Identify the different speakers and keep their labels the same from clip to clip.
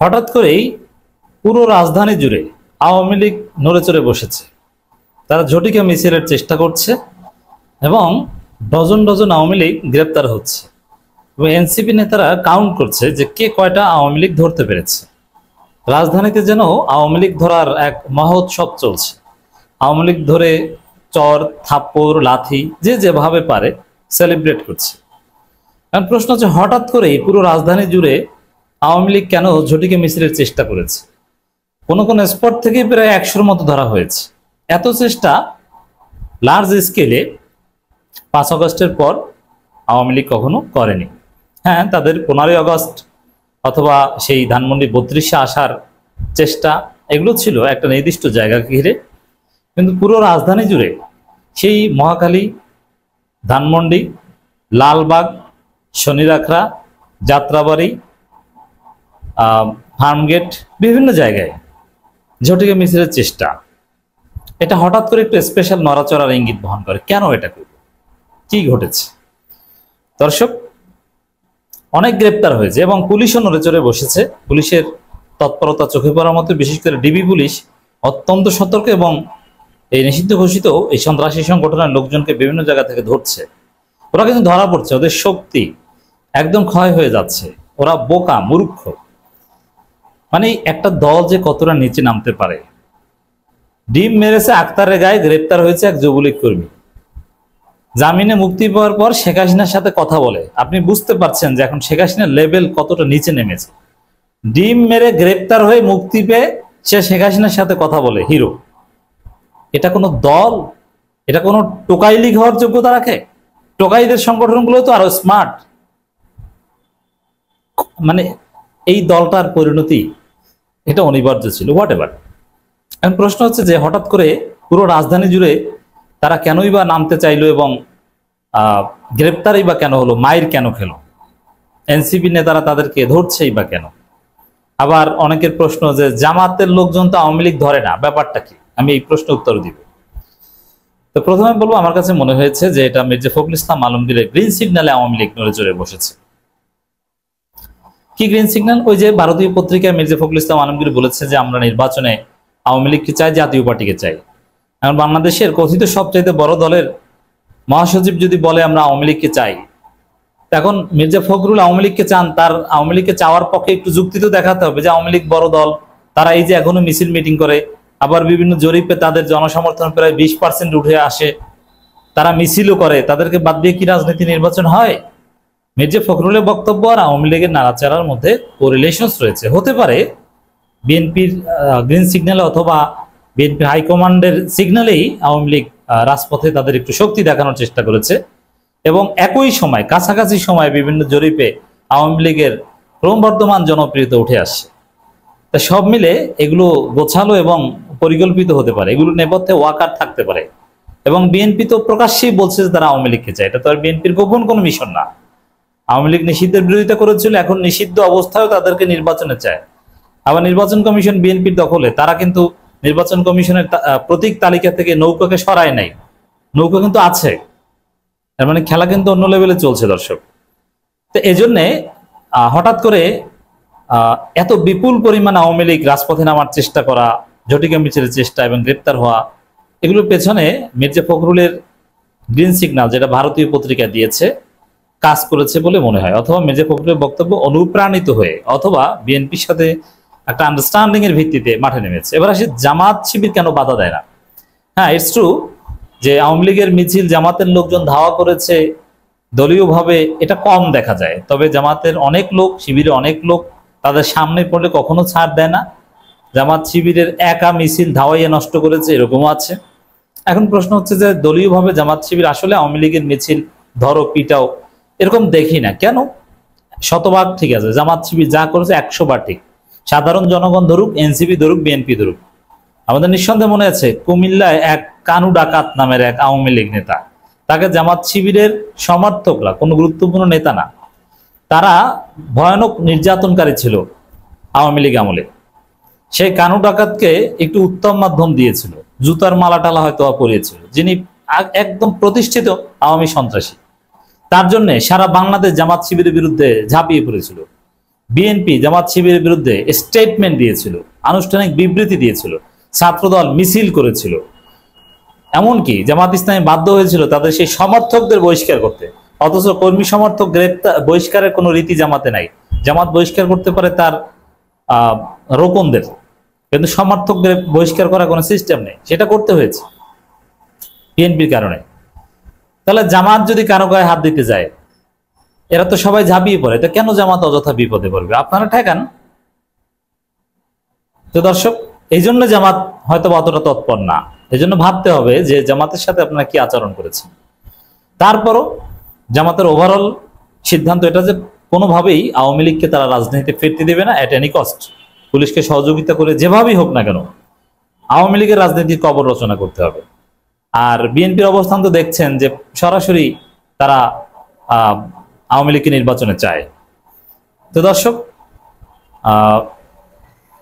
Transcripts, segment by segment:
Speaker 1: হঠাৎ করেই পুরো রাজধানী জুড়ে আওয়ামী লীগ নড়েচড়ে বসেছে। তারা ঝটিকা মিছিলের চেষ্টা করছে এবং ডজন ডজন আওয়ামী লীগ গ্রেপ্তার হচ্ছে এবং এনসিপি নেতারা কাউন্ট করছে যে কে কয়টা আওয়ামী লীগ ধরতে পেরেছে। রাজধানীতে যেন আওয়ামী লীগ ধরার এক মহোৎসব চলছে। আওয়ামী লীগ ধরে চর, থাপ্পড়, লাথি যে যেভাবে পারে সেলিব্রেট করছে। কারণ প্রশ্ন হচ্ছে, হঠাৎ করেই পুরো রাজধানী জুড়ে আওয়ামী লীগ কেন ঝটিকা মিছিলের চেষ্টা করেছে? কোন কোন স্পট থেকে প্রায় 100-র মতো ধরা হয়েছে। এত চেষ্টা লার্জ স্কেলে 5 আগস্টের পর আওয়ামী লীগ কখনো করেনি। হ্যাঁ, তাদের 15ই আগস্ট অথবা সেই ধানমন্ডি 32-এ আসার চেষ্টা, এগুলো ছিল একটা নির্দিষ্ট জায়গাকে ঘিরে। কিন্তু পুরো রাজধানী জুড়ে সেই মহাখালী, ধানমন্ডি, লালবাগ, শনিরাখড়া, যাত্রাবাড়ি, ফার্মগেট, বিভিন্ন জায়গায় ঝটিকা মিছিলের চেষ্টা। এটা হঠাৎ করে একটু স্পেশাল নড়াচড়ার ইঙ্গিত বহন করে। কেন এটা করবে? কি ঘটেছে? দর্শক, অনেক গ্রেপ্তার হয়েছে এবং পুলিশও নড়েচড়ে বসেছে। পুলিশের তৎপরতা চোখে পড়ার মতো, বিশেষ করে ডিবি পুলিশ অত্যন্ত সতর্ক এবং এই নিষিদ্ধ ঘোষিত এই সন্ত্রাসী সংগঠনের লোকজনকে বিভিন্ন জায়গা থেকে ধরছে। ওরা কিন্তু ধরা পড়ছে, ওদের শক্তি একদম ক্ষয় হয়ে যাচ্ছে। ওরা বোকা, মূর্খ। মানে একটা দল যে কতটা নিচে নামতে পারে। ডিম মেরেছে আক্তারের গায়ে, গ্রেপ্তার হয়েছে এক যুবলীগ কর্মী। জামিনে মুক্তি পাওয়ার পর শেখ হাসিনার সাথে কথা বলে। আপনি বুঝতে পারছেন যে এখন শেখ হাসিনার লেভেল কতটা নিচে নেমেছে। ডিম মেরে গ্রেপ্তার হয়ে মুক্তি পেয়ে সে শেখ হাসিনার সাথে কথা বলে, হিরো। এটা কোনো দল? এটা কোনো টোকাই লীগ হওয়ার যোগ্যতা রাখে? টোকাইদের সংগঠনগুলো তো আরো স্মার্ট। মানে এই দলটার পরিণতি এটা অনিবার্য ছিল। What ever. এখন প্রশ্ন হচ্ছে যে হঠাৎ করে পুরো রাজধানী জুড়ে তারা কেনই বা নামতে চাইলো এবং গ্রেপ্তারই বা কেন হলো, মাইর কেন খেলো? এনসিপি নেতারা তাদেরকে ধরছেই বা কেন? আবার অনেকের প্রশ্ন যে জামাতের লোকজন তো আওয়ামী লীগ ধরে না, ব্যাপারটা কি? আমি এই প্রশ্ন উত্তর দিব। তো প্রথমে বলবো, আমার কাছে মনে হয়েছে যে এটা মির্জা ফখরুল ইসলাম আলমগীরের গ্রিন সিগন্যালে আওয়ামী লীগ নড়েচড়ে বসেছে। কি গ্রিন সিগন্যাল? ওই যে ভারতীয় পত্রিকায় মির্জা ফখরুল ইসলাম আলমগীর বলেছে যে আমরা নির্বাচনে আওয়ামী লীগকে চাই, জাতীয় পার্টিকে চাই। এখন বাংলাদেশের কথিত সবচাইতে বড় দলের মহাসচিব যদি বলে আমরা আওয়ামী লীগকে চাই, এখন মির্জা ফখরুল আওয়ামী লীগকে চান, তার আওয়ামী লীগকে চাওয়ার পক্ষে একটু যুক্তি তো দেখাতে হবে যে আওয়ামী লীগ বড় দল, তারা এই যে এখনো মিছিল মিটিং করে, আবার বিভিন্ন জরিপে তাদের জনসমর্থন প্রায় 20% উঠে আসে, তারা মিছিলও করে, তাদেরকে বাদ দিয়ে কি রাজনীতি নির্বাচন হয়? মির্জা ফখরুলের বক্তব্য আর আওয়ামী লীগের নাড়াচাড়ার মধ্যে কোরিলেশনস রয়েছে। হতে পারে বিএনপির গ্রিন সিগন্যালে অথবা বিএনপি হাইকমান্ডের সিগন্যালেই আওয়ামী লীগ রাজপথে তাদের একটু শক্তি দেখানোর চেষ্টা করেছে এবং একই সময় কাছাকাছি সময় বিভিন্ন জরিপে আওয়ামী লীগের ক্রমবর্ধমান জনপ্রিয়তা উঠে আসছে। তা সব মিলে এগুলো গোছালো এবং পরিকল্পিত হতে পারে, এগুলো নেপথ্যে ওয়াকার থাকতে পারে। এবং বিএনপি তো প্রকাশ্যেই বলছে যে তারা আওয়ামী লীগকে চায়, এটা তো আর বিএনপির গোপন কোনো মিশন না। আওয়ামী লীগ নিষিদ্ধের বিরোধিতা করেছিল, এখন নিষিদ্ধ অবস্থায়ও তাদেরকে নির্বাচনে চায়। আবার নির্বাচন কমিশন বিএনপির দখলে, তারা কিন্তু নির্বাচন কমিশনের প্রতীক তালিকা থেকে নৌকাকে সরায় নাই, নৌকা কিন্তু আছে। তার মানে খেলা কিন্তু অন্য লেভেলে চলছে দর্শক। তো এজন্যে হঠাৎ করে এত বিপুল পরিমাণ আওয়ামী লীগ রাজপথে নামার চেষ্টা করা, ঝটিকা মিছিলের চেষ্টা এবং গ্রেপ্তার হওয়া, এগুলোর পেছনে মির্জা ফখরুলের গ্রিন সিগন্যাল, যেটা ভারতীয় পত্রিকা দিয়েছে, কাজ করেছে বলে মনে হয়। অথবা মির্জা ফখরুলের বক্তব্য অনুপ্রাণিত হয়ে, অথবা বিএনপির সাথে একটা আন্ডারস্ট্যান্ডিং এর ভিত্তিতে মাঠে নেমেছে। এবার আসি জামাত শিবির কেন বাধা দেয় না। হ্যাঁ, ইটস ট্রু যে আওয়ামী লীগের মিছিল জামাতের লোকজন ধাওয়া করেছে দলীয়ভাবে, এটা কম দেখা যায়। তবে জামাতের অনেক লোক, শিবিরে অনেক লোক তাদের সামনে পড়লে কখনো ছাড় দেয় না। জামাত শিবিরের একা মিছিল ধাওয়াইয়ে নষ্ট করেছে, এরকমও আছে। এখন প্রশ্ন হচ্ছে যে দলীয়ভাবে জামাত শিবির আসলে আওয়ামী লীগের মিছিল ধরো পিটাও এরকম দেখি না কেন? শতভাগ ঠিক আছে, জামাত শিবির যা করেছে 100 বার ঠিক। সাধারণ জনগণ ধরুক, এনসিপি ধরুক, বিএনপি ধরুক, আমাদের নিঃসন্দেহে মনে আছে কুমিল্লায় এক কানু ডাকাত নামের এক আওয়ামী লীগ নেতা, তাকে জামাত শিবিরের সমর্থকরা, কোনো গুরুত্বপূর্ণ নেতা না, তারা ভয়ানক নির্যাতনকারী ছিল আওয়ামী লীগ আমলে। সেই কানু ডাকাতকে একটু উত্তম মাধ্যম দিয়েছিল, জুতার মালা টালা হয়তো পরিয়েছিল, যিনি একদম প্রতিষ্ঠিত আওয়ামী সন্ত্রাসী। তার জন্য সারা বাংলাদেশ জামাত শিবিরের বিরুদ্ধে ঝাঁপিয়ে পড়েছিল। বিএনপি জামাত শিবিরের বিরুদ্ধে স্টেটমেন্ট দিয়েছিল, আনুষ্ঠানিক বিবৃতি দিয়েছিল, ছাত্রদল মিছিল করেছিল, এমনকি জামাত ইসলামী বাধ্য হয়েছিল তাদের সেই সমর্থকদের বহিষ্কার করতে। অথচ কর্মী সমর্থক গ্রেপ্তার বহিষ্কারের কোনো রীতি জামাতে নাই। জামাত বহিষ্কার করতে পারে তার রোকনদের, কিন্তু সমর্থকদের বহিষ্কার করার কোনো সিস্টেম নেই, সেটা করতে হয়েছে বিএনপির কারণে। তাহলে জামাত যদি কারো গায়ে হাত দিতে যায়, এরা তো সবাই ঝাঁপিয়ে পড়ে, তো কেন জামাত অযথা বিপদে পড়বে? আপনারা ঠেকান। তো দর্শক, এই জন্য জামাত হয়তো অতটা তৎপর না। এই জন্য ভাবতে হবে যে জামাতের সাথে আপনারা কি আচরণ করেছেন। তারপরও জামাতের ওভারঅল সিদ্ধান্ত এটা যে কোনোভাবেই আওয়ামী লীগকে তারা রাজনীতিতে ফিরতে দেবে না, এট এনি কস্ট। পুলিশকে সহযোগিতা করে যেভাবেই হোক না কেন আওয়ামী লীগের রাজনীতির কবর রচনা করতে হবে। আর বিএনপির অবস্থান তো দেখছেন যে সরাসরি তারা আওয়ামী লীগকে নির্বাচনে চায়। তো দর্শক,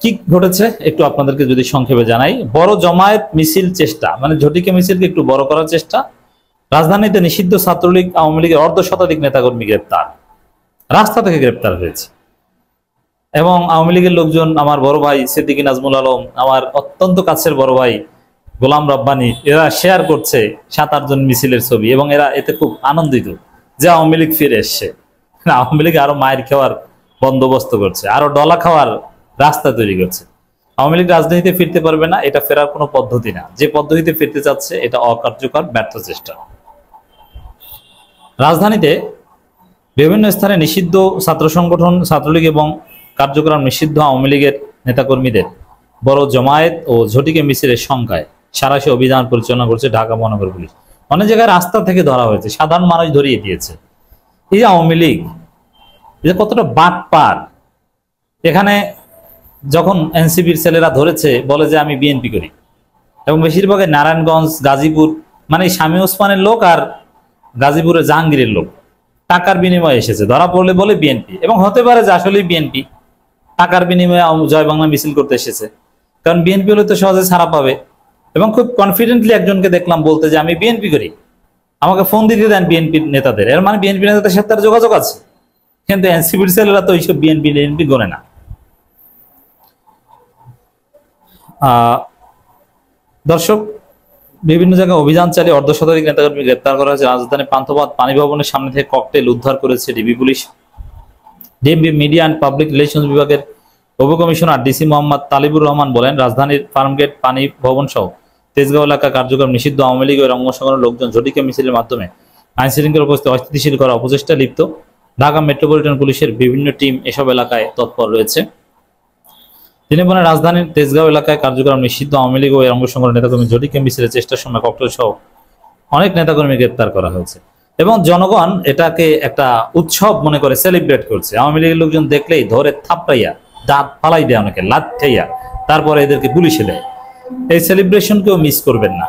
Speaker 1: কি ঘটেছে একটু আপনাদেরকে যদি সংক্ষেপে জানাই। বড় জমায়েত মিছিল চেষ্টা, মানে ঝটিকা মিছিলকে একটু বড় করার চেষ্টা। রাজধানীতে নিষিদ্ধ ছাত্রলীগ আওয়ামী লীগের অর্ধশতাধিক নেতাকর্মী গ্রেপ্তার, রাস্তা থেকে গ্রেপ্তার হয়েছে। এবং আওয়ামী লীগের লোকজন, আমার বড় ভাই সিদ্দিকী নাজমুল আলম, আমার অত্যন্ত কাছের বড় ভাই গোলাম রব্বানী, এরা শেয়ার করছে 7-8 জন মিছিলের ছবি, এবং এরা এতে খুব আনন্দিত যে আওয়ামী লীগ ফিরে এসছে। আওয়ামী লীগ আরো মায়ের খাওয়ার বন্দোবস্ত করছে, আরো ডলা খাওয়ার রাস্তা তৈরি করছে। আওয়ামী লীগ রাজনীতিতে ফিরতে পারবে না, এটা ফেরার কোনো পদ্ধতি না। যে পদ্ধতিতে ফিরতে চাচ্ছে এটা অকার্যকর, ব্যর্থ চেষ্টা। রাজধানীতে বিভিন্ন স্থানে নিষিদ্ধ ছাত্র সংগঠন, ছাত্রলীগ এবং কার্যক্রম নিষিদ্ধ আওয়ামী লীগের নেতাকর্মীদের বড় জমায়েত ও ঝটিকা মিছিলের সংখ্যায় সাঁড়াশি অভিযান পরিচালনা করছে ঢাকা মহানগর পুলিশ। অনেক জায়গায় রাস্তা থেকে ধরা হয়েছে, সাধারণ মানুষ ধরিয়ে দিয়েছে। এই যে আওয়ামী লীগ, এটা কতটা বাটপার! এখানে যখন এনসিপির ছেলেরা ধরেছে, বলে যে আমি বিএনপি করি, এবং বেশিরভাগ নারায়ণগঞ্জ, গাজীপুর, মানে স্বামী ওসমানের লোক আর গাজীপুরের জাহাঙ্গীরের লোক টাকার বিনিময়ে এসেছে। ধরা পড়লে বলে বিএনপি, এবং হতে পারে যে আসলেই বিএনপি টাকার বিনিময়ে জয় বাংলা মিছিল করতে এসেছে। কারণ বিএনপি হলে তো সহজে ছাড়া পাবে। এবং খুব কনফিডেন্টলি একজনকে দেখলাম বলতে যে আমি বিএনপি করি, আমাকে ফোন দিতে দেন বিএনপির নেতাদের। এর মানে বিএনপি নেতাদের সাথে তার যোগাযোগ আছে। কিন্তু এনসিপির ছেলেরা তো এইসব বিএনপি গোনে না। দর্শক, বিভিন্ন জায়গায় অভিযান চালিয়ে অর্ধশতাধিক নেতাকর্মী গ্রেপ্তার করা হয়েছে। রাজধানী পান্থপথ পানি ভবনের সামনে থেকে ককটেল উদ্ধার করেছে DB police. DMP media and public relations বিভাগের উপকমিশনার ডিসি মোহাম্মদ তালিবুর রহমান বলেন, রাজধানীর ফার্মগেট, পানি ভবন সহ তেজগাঁও এলাকা কার্যক্রম নিষিদ্ধ আওয়ামী লীগ ও অঙ্গ সংগঠনের লোকজন ঝটিকা মিছিলের মাধ্যমে আইন শৃঙ্খলা পরিস্থিতি অস্থিতিশীল করা অপচেষ্টা লিপ্ত। ঢাকা মেট্রোপলিটন পুলিশের বিভিন্ন টিম এসব এলাকায় তৎপর রয়েছে। তিনি বলেন, রাজধানীর তেজগাঁও এলাকায় কার্যক্রম নিষিদ্ধ আওয়ামী লীগ ও অঙ্গ সংগঠনের নেতাকর্মী ঝটিকা মিছিলের চেষ্টার সময় ককটেল সহ অনেক নেতাকর্মী গ্রেপ্তার করা হয়েছে। এবং জনগণ এটাকে একটা উৎসব মনে করে সেলিব্রেট করছে। আওয়ামী লীগের লোকজন দেখলেই ধরে থাপড়াইয়া দাঁত ফালাই দেয়, অনেকে লাথ খাইয়া, তারপরে এদেরকে পুলিশে দেয়। এই সেলিব্রেশন কেউ মিস করবেন না।